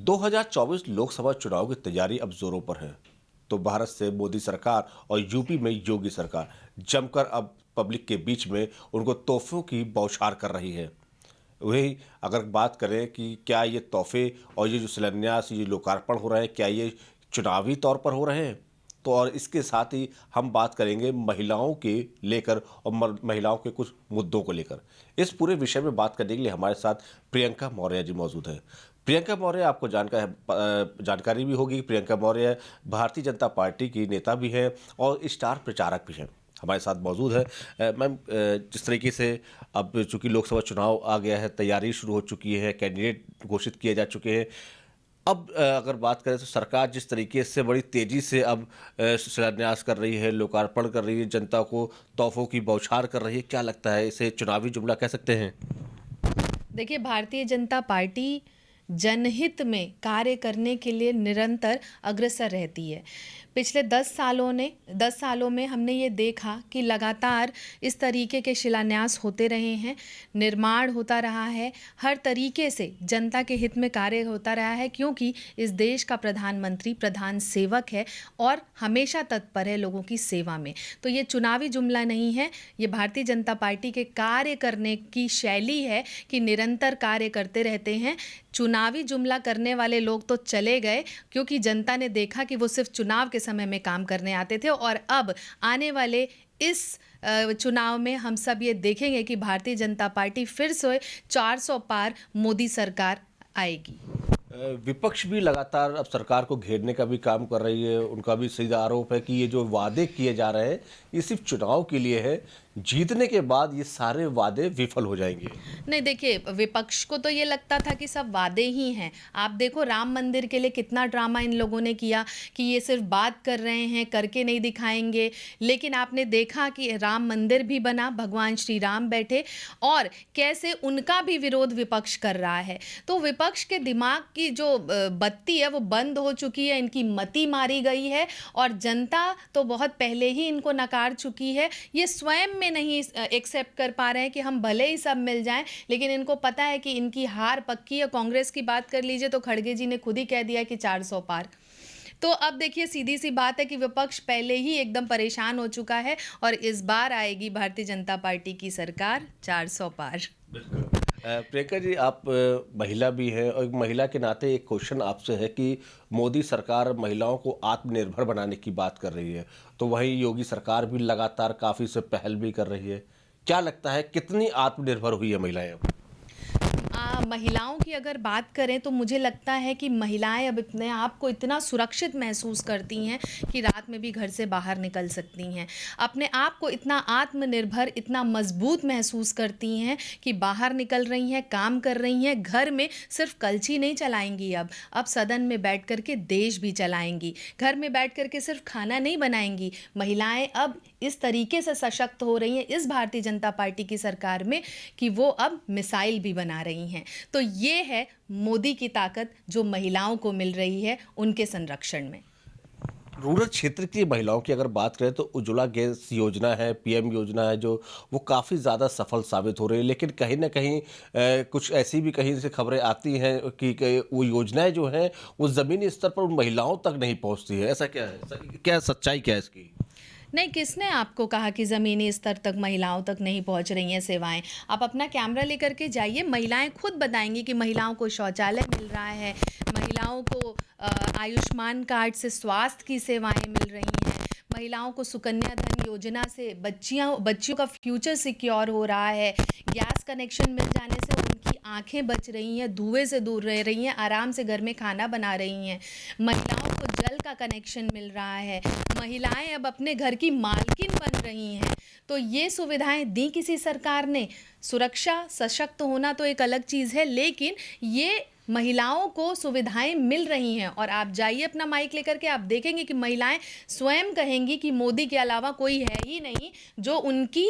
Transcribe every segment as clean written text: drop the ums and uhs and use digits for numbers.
2024 लोकसभा चुनाव की तैयारी अब जोरों पर है। तो भारत से मोदी सरकार और यूपी में योगी सरकार जमकर अब पब्लिक के बीच में उनको तोहफों की बौछार कर रही है। वही अगर बात करें कि क्या ये तोहफे और ये जो शिलान्यास, ये लोकार्पण हो रहे हैं, क्या ये चुनावी तौर पर हो रहे हैं? तो और इसके साथ ही हम बात करेंगे महिलाओं के लेकर और महिलाओं के कुछ मुद्दों को लेकर। इस पूरे विषय में बात करने के लिए हमारे साथ प्रियंका मौर्य जी मौजूद हैं। प्रियंका मौर्य, आपको जानकारी भी होगी। प्रियंका मौर्य भारतीय जनता पार्टी की नेता भी हैं और स्टार प्रचारक भी हैं। हमारे साथ मौजूद है। मैम, जिस तरीके से अब चूंकि लोकसभा चुनाव आ गया है, तैयारी शुरू हो चुकी है, कैंडिडेट घोषित किए जा चुके हैं। अब अगर बात करें तो सरकार जिस तरीके से बड़ी तेजी से अब शिलान्यास कर रही है, लोकार्पण कर रही है, जनता को तोहफों की बौछार कर रही है, क्या लगता है इसे चुनावी जुमला कह सकते हैं? देखिए, भारतीय जनता पार्टी जनहित में कार्य करने के लिए निरंतर अग्रसर रहती है। पिछले 10 सालों में हमने ये देखा कि लगातार इस तरीके के शिलान्यास होते रहे हैं, निर्माण होता रहा है, हर तरीके से जनता के हित में कार्य होता रहा है, क्योंकि इस देश का प्रधानमंत्री प्रधान सेवक है और हमेशा तत्पर है लोगों की सेवा में। तो ये चुनावी जुमला नहीं है, ये भारतीय जनता पार्टी के कार्य करने की शैली है कि निरंतर कार्य करते रहते हैं। चुनावी जुमला करने वाले लोग तो चले गए, क्योंकि जनता ने देखा कि वो सिर्फ चुनाव के समय में काम करने आते थे, और अब आने वाले इस चुनाव में हम सब ये देखेंगे कि भारतीय जनता पार्टी फिर से 400 पार मोदी सरकार आएगी। विपक्ष भी लगातार अब सरकार को घेरने का भी काम कर रही है। उनका भी सीधा आरोप है कि ये जो वादे किए जा रहे हैं ये सिर्फ चुनाव के लिए है, जीतने के बाद ये सारे वादे विफल हो जाएंगे। नहीं, देखिए, विपक्ष को तो ये लगता था कि सब वादे ही हैं। आप देखो, राम मंदिर के लिए कितना ड्रामा इन लोगों ने किया कि ये सिर्फ बात कर रहे हैं, करके नहीं दिखाएंगे। लेकिन आपने देखा कि राम मंदिर भी बना, भगवान श्री राम बैठे, और कैसे उनका भी विरोध विपक्ष कर रहा है। तो विपक्ष के दिमाग की जो बत्ती है वो बंद हो चुकी है, इनकी मति मारी गई है, और जनता तो बहुत पहले ही इनको नकार चुकी है। ये स्वयं में नहीं एक्सेप्ट कर पा रहे हैं कि हम भले ही सब मिल जाएं, लेकिन इनको पता है कि इनकी हार पक्की है। कांग्रेस की बात कर लीजिए तो खड़गे जी ने खुद ही कह दिया कि 400 पार। तो अब देखिए, सीधी सी बात है कि विपक्ष पहले ही एकदम परेशान हो चुका है, और इस बार आएगी भारतीय जनता पार्टी की सरकार 400 पार। प्रियंका जी, आप महिला भी हैं और एक महिला के नाते एक क्वेश्चन आपसे है कि मोदी सरकार महिलाओं को आत्मनिर्भर बनाने की बात कर रही है, तो वहीं योगी सरकार भी लगातार काफ़ी से पहल भी कर रही है। क्या लगता है कितनी आत्मनिर्भर हुई है महिलाएं अब? महिलाओं की अगर बात करें तो मुझे लगता है कि महिलाएं अब अपने आप को इतना सुरक्षित महसूस करती हैं कि रात में भी घर से बाहर निकल सकती हैं। अपने आप को इतना आत्मनिर्भर, इतना मजबूत महसूस करती हैं कि बाहर निकल रही हैं, काम कर रही हैं। घर में सिर्फ कलछी नहीं चलाएंगी, अब सदन में बैठ कर के देश भी चलाएंगी। घर में बैठ कर के सिर्फ खाना नहीं बनाएंगी। महिलाएं अब इस तरीके से सशक्त हो रही हैं इस भारतीय जनता पार्टी की सरकार में कि वो अब मिसाइल भी बना रही हैं। तो ये है मोदी की ताकत जो महिलाओं को मिल रही है उनके संरक्षण में। रूरल क्षेत्र की महिलाओं की अगर बात करें तो उज्ज्वला गैस योजना है, पीएम योजना है, जो वो काफ़ी ज़्यादा सफल साबित हो रही है। लेकिन कहीं ना कहीं कुछ ऐसी भी कहीं से खबरें आती हैं कि वो योजनाएं जो हैं वो ज़मीनी स्तर पर उन महिलाओं तक नहीं पहुंचती है। ऐसा क्या है? क्या सच्चाई क्या है इसकी? नहीं, किसने आपको कहा कि ज़मीनी स्तर तक महिलाओं तक नहीं पहुंच रही हैं सेवाएं? आप अपना कैमरा लेकर के जाइए, महिलाएं खुद बताएंगी कि महिलाओं को शौचालय मिल रहा है, महिलाओं को आयुष्मान कार्ड से स्वास्थ्य की सेवाएं मिल रही हैं, महिलाओं को सुकन्या धन योजना से बच्चियों का फ्यूचर सिक्योर हो रहा है, गैस कनेक्शन मिल जाने से उनकी आंखें बच रही हैं, धुएं से दूर रह रही हैं, आराम से घर में खाना बना रही हैं, महिलाओं को जल का कनेक्शन मिल रहा है, महिलाएं अब अपने घर की मालकिन बन रही हैं। तो ये सुविधाएं दी किसी सरकार ने। सुरक्षा, सशक्त होना तो एक अलग चीज़ है, लेकिन ये महिलाओं को सुविधाएं मिल रही हैं। और आप जाइए अपना माइक लेकर के, आप देखेंगे कि महिलाएं स्वयं कहेंगी कि मोदी के अलावा कोई है ही नहीं जो उनकी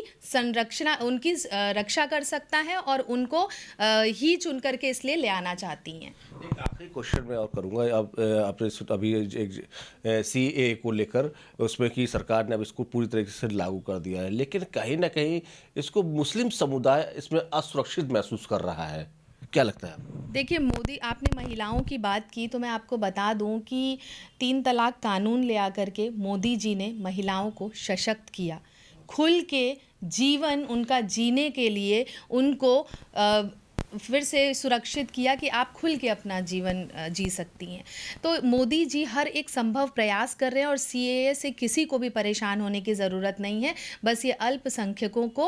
रक्षा कर सकता है, और उनको ही चुन करके इसलिए ले आना चाहती हैं। एक आखिरी क्वेश्चन मैं और करूंगा। अब आपने अभी एक सीए को लेकर उसमें कि सरकार ने अब इसको पूरी तरीके से लागू कर दिया है, लेकिन कहीं ना कहीं इसको मुस्लिम समुदाय इसमें असुरक्षित महसूस कर रहा है। क्या लगता है आपको? देखिए मोदी, आपने महिलाओं की बात की तो मैं आपको बता दूं कि 3 तलाक कानून ले आकर के मोदी जी ने महिलाओं को सशक्त किया, खुल के जीवन उनका जीने के लिए उनको फिर से सुरक्षित किया कि आप खुल के अपना जीवन जी सकती हैं। तो मोदी जी हर एक संभव प्रयास कर रहे हैं और सीएए से किसी को भी परेशान होने की ज़रूरत नहीं है। बस ये अल्पसंख्यकों को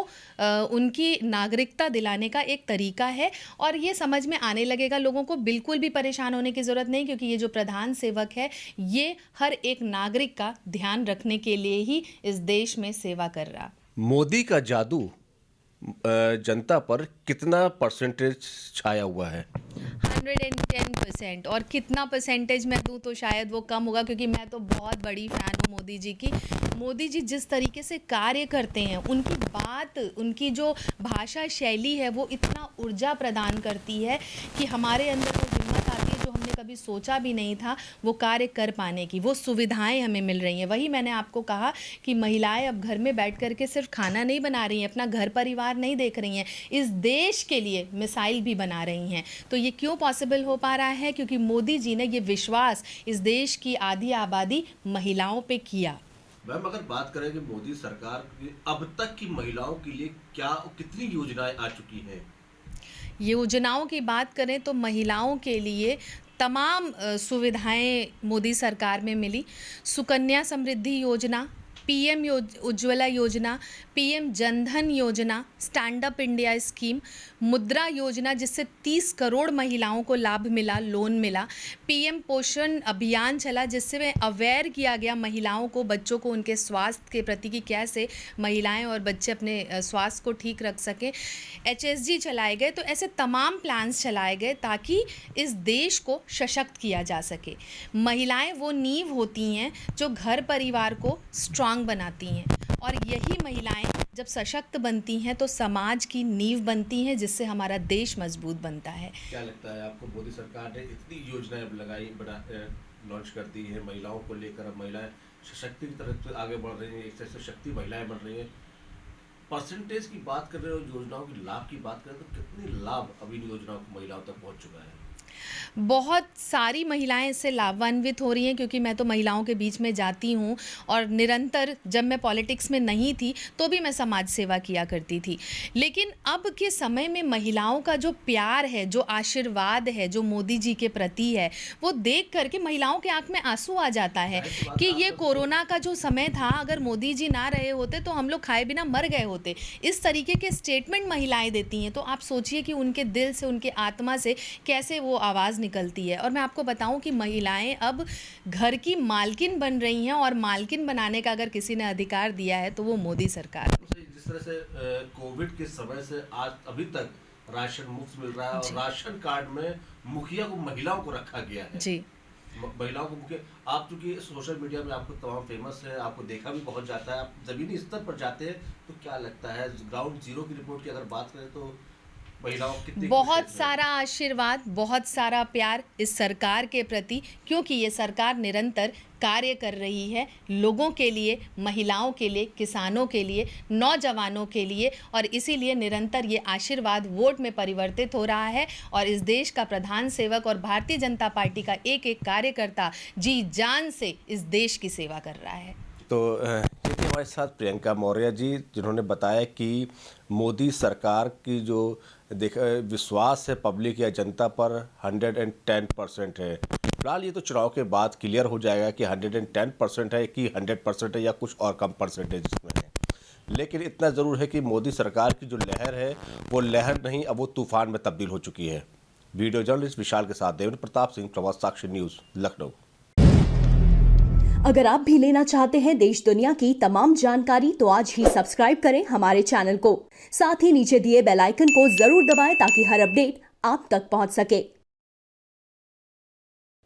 उनकी नागरिकता दिलाने का एक तरीका है और ये समझ में आने लगेगा लोगों को। बिल्कुल भी परेशान होने की ज़रूरत नहीं, क्योंकि ये जो प्रधान सेवक है ये हर एक नागरिक का ध्यान रखने के लिए ही इस देश में सेवा कर रहा। मोदी का जादू जनता पर कितना परसेंटेज छाया हुआ है? 110%। और कितना परसेंटेज मैं दूं तो शायद वो कम होगा, क्योंकि मैं तो बहुत बड़ी फ़ैन हूँ मोदी जी की। मोदी जी जिस तरीके से कार्य करते हैं, उनकी बात, उनकी जो भाषा शैली है वो इतना ऊर्जा प्रदान करती है कि हमारे अंदर वो हिम्मत आती है जो हमने कभी सोचा भी नहीं था वो कार्य कर पाने की। वो सुविधाएं हमें मिल रही हैं। वही मैंने आपको कहा कि महिलाएं अब घर में बैठ कर के सिर्फ खाना नहीं बना रही हैं, अपना घर परिवार नहीं देख रही हैं, इस देश के लिए मिसाइल भी बना रही हैं। तो ये क्यों पॉसिबल हो पा रहा है? क्योंकि मोदी जी ने ये विश्वास इस देश की आधी आबादी महिलाओं पे किया। मैम, अगर बात करें कि मोदी सरकार की अब तक की महिलाओं के लिए क्या कितनी योजनाएं आ चुकी हैं? योजनाओं की बात करें तो महिलाओं के लिए तमाम सुविधाएं मोदी सरकार में मिली। सुकन्या समृद्धि योजना, पीएम उज्ज्वला योजना, पीएम जनधन योजना, स्टैंड अप इंडिया स्कीम, मुद्रा योजना जिससे 30 करोड़ महिलाओं को लाभ मिला, लोन मिला, पीएम पोषण अभियान चला जिससे अवेयर किया गया महिलाओं को, बच्चों को उनके स्वास्थ्य के प्रति कि कैसे महिलाएं और बच्चे अपने स्वास्थ्य को ठीक रख सकें, HSG चलाए गए। तो ऐसे तमाम प्लान्स चलाए गए ताकि इस देश को सशक्त किया जा सके। महिलाएं वो नींव होती हैं जो घर परिवार को स्ट्रांग बनाती हैं, और यही महिलाएं जब सशक्त बनती हैं तो समाज की नींव बनती हैं, जिससे हमारा देश मजबूत बनता है। क्या लगता है आपको, मोदी सरकार ने इतनी योजनाएं लगाई, लॉन्च कर दी है महिलाओं को लेकर, अब महिलाएं सशक्ति की तरफ आगे बढ़ रही हैं, एक से सशक्ति महिलाएं बन रही हैं। परसेंटेज की बात कर रहे हो, योजनाओं की लाभ की बात करें तो कितनी लाभ अभी इन योजनाओं को महिलाओं तक पहुंच चुका है? बहुत सारी महिलाएं इससे लाभान्वित हो रही हैं, क्योंकि मैं तो महिलाओं के बीच में जाती हूं और निरंतर, जब मैं पॉलिटिक्स में नहीं थी तो भी मैं समाज सेवा किया करती थी। लेकिन अब के समय में महिलाओं का जो प्यार है, जो आशीर्वाद है, जो मोदी जी के प्रति है, वो देख करके महिलाओं के आंख में आंसू आ जाता है कि ये कोरोना का जो समय था, अगर मोदी जी ना रहे होते तो हम लोग खाए बिना मर गए होते। इस तरीके के स्टेटमेंट महिलाएं देती हैं, तो आप सोचिए कि उनके दिल से, उनके आत्मा से कैसे वो आवाज़ निकलती है। और मैं आपको बताऊं कि महिलाएं अब घर की मालकिन बन रही हैं, और मालकिन बनाने का अगर किसी ने अधिकार दिया है तो वो मोदी सरकार है। जिस तरह से कोविड के समय से आज अभी तक राशन मुफ्त मिल रहा है, और राशन कार्ड में मुखिया को, महिलाओं को रखा गया है जी, महिलाओं को मुख्य। आप चूंकि सोशल मीडिया में आपको तमाम फेमस है, आपको देखा भी बहुत जाता है, आप जमीनी स्तर पर जाते हैं, तो क्या लगता है ग्राउंड जीरो की रिपोर्ट की अगर बात करें तो महिलाओं कितनी बहुत सारा आशीर्वाद, बहुत सारा प्यार इस सरकार के प्रति, क्योंकि ये सरकार निरंतर कार्य कर रही है लोगों के लिए, महिलाओं के लिए, किसानों के लिए, नौजवानों के लिए, और इसीलिए निरंतर ये आशीर्वाद वोट में परिवर्तित हो रहा है। और इस देश का प्रधान सेवक और भारतीय जनता पार्टी का एक एक कार्यकर्ता जी जान से इस देश की सेवा कर रहा है। तो ये थी हमारे साथ प्रियंका मौर्य जी, जिन्होंने बताया कि मोदी सरकार की जो विश्वास है पब्लिक या जनता पर 110% है। फिलहाल ये तो चुनाव के बाद क्लियर हो जाएगा कि 110% है कि 100% है या कुछ और कम परसेंटेज इसमें है। लेकिन इतना ज़रूर है कि मोदी सरकार की जो लहर है वो लहर नहीं, अब वो तूफान में तब्दील हो चुकी है। वीडियो जर्नलिस्ट विशाल के साथ देवेंद्र प्रताप सिंह, प्रभात साक्षी न्यूज़, लखनऊ। अगर आप भी लेना चाहते हैं देश दुनिया की तमाम जानकारी तो आज ही सब्सक्राइब करें हमारे चैनल को। साथ ही नीचे दिए बेल आइकन को जरूर दबाएं ताकि हर अपडेट आप तक पहुंच सके।